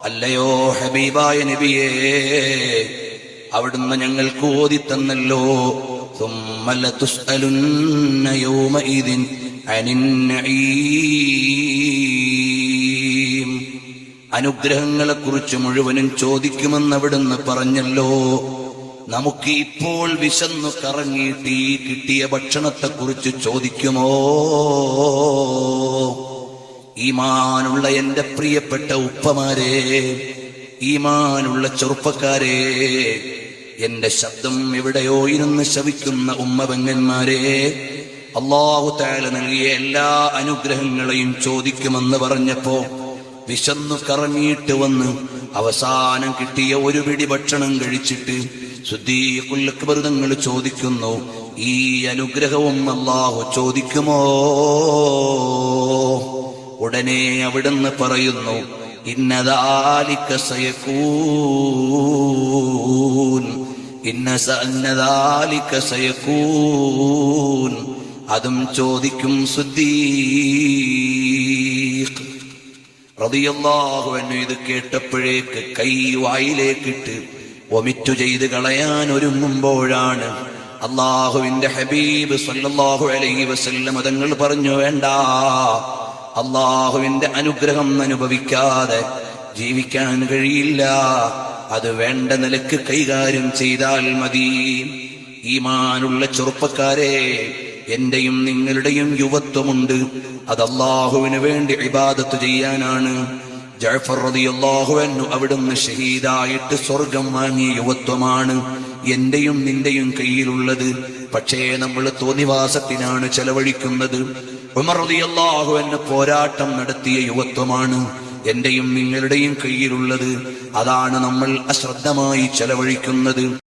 അല്ലയോ ഹബീബായ നബിയേ, അവിടുന്ന് ഞങ്ങൾക്ക് ഓതിത്തന്നല്ലോ, ثم لتسألن يومئذ عن النعيم. അനുഗ്രഹങ്ങളെക്കുറിച്ച് മുഴുവനും ചോദിക്കുമെന്ന് അവിടുന്ന് പറഞ്ഞല്ലോ. നമുക്ക് ഇപ്പോൾ വിശന്നു കറങ്ങിയിട്ട് ഈ കിട്ടിയ ഭക്ഷണത്തെക്കുറിച്ച് ചോദിക്കുമോ? ഈമാനുള്ള എന്റെ പ്രിയപ്പെട്ട ഉപ്പമാരെ, ഈമാനുള്ള ചെറുപ്പക്കാരെ, എന്റെ ശബ്ദം എവിടെയോ ഇരുന്ന് ശവിക്കുന്ന ഉമ്മപെങ്ങന്മാരെ, അല്ലാഹു തആല നൽകിയ എല്ലാ അനുഗ്രഹങ്ങളെയും ചോദിക്കുമെന്ന് പറഞ്ഞപ്പോ വിശന്നു കറങ്ങിയിട്ട് വന്ന് അവസാനം കിട്ടിയ ഒരു പിടി ഭക്ഷണം കഴിച്ചിട്ട് സിദ്ദീഖുൽ അക്ബർ തങ്ങൾ ചോദിക്കുന്നു, ഈ അനുഗ്രഹവും അല്ലാഹു ചോദിക്കുമോ? ഉടനെ അവിടുന്ന് പറയുന്നു, ഇന്നദാലിക സയകൂൻ, ഇന്നദാലിക സയകൂൻ, അതും ചോദിക്കും സിദ്ദീഖ് റളിയല്ലാഹു അൻഹു. ഇത് കേട്ടപ്പോഴേക്ക് കൈ വായിലേക്കിട്ട് വൊമിറ്റ് ചെയ്ത് കളയാൻ ഒരുങ്ങുമ്പോഴാണ് അല്ലാഹുവിന്റെ ഹബീബ് സല്ലല്ലാഹു അലൈഹി വസല്ലം തങ്ങൾ പറഞ്ഞു, വേണ്ട, അല്ലാഹുവിന്റെ അനുഗ്രഹം അനുഭവിക്കാതെ ജീവിക്കാൻ കഴിയില്ല, അത് വേണ്ട നിലക്ക് കൈകാര്യം ചെയ്താൽ മതി. ഈമാനുള്ള ചെറുപ്പക്കാരെ, എന്റെയും നിങ്ങളുടെയും യുവത്വമുണ്ട്, അത് അല്ലാഹുവിന് വേണ്ടി ഇബാദത്ത് ചെയ്യാനാണ്. ജഅഫർ റളിയല്ലാഹു അൻഹു അവിടുന്ന് ഷഹീദായിട്ട് സ്വർഗം വാങ്ങിയ യുവത്വമാണ് എന്റെയും നിന്റെയും കയ്യിലുള്ളത്. പക്ഷേ നമ്മൾ തോന്നിവാസത്തിനാണ് ചെലവഴിക്കുന്നത്. ഉമർ റളിയല്ലാഹു അൻഹു പോരാട്ടം നടത്തിയ യുവത്വമാണ് എന്റെയും നിങ്ങളുടെയും കയ്യിലുള്ളത്. അതാണ് നമ്മൾ അശ്രദ്ധമായി ചെലവഴിക്കുന്നത്.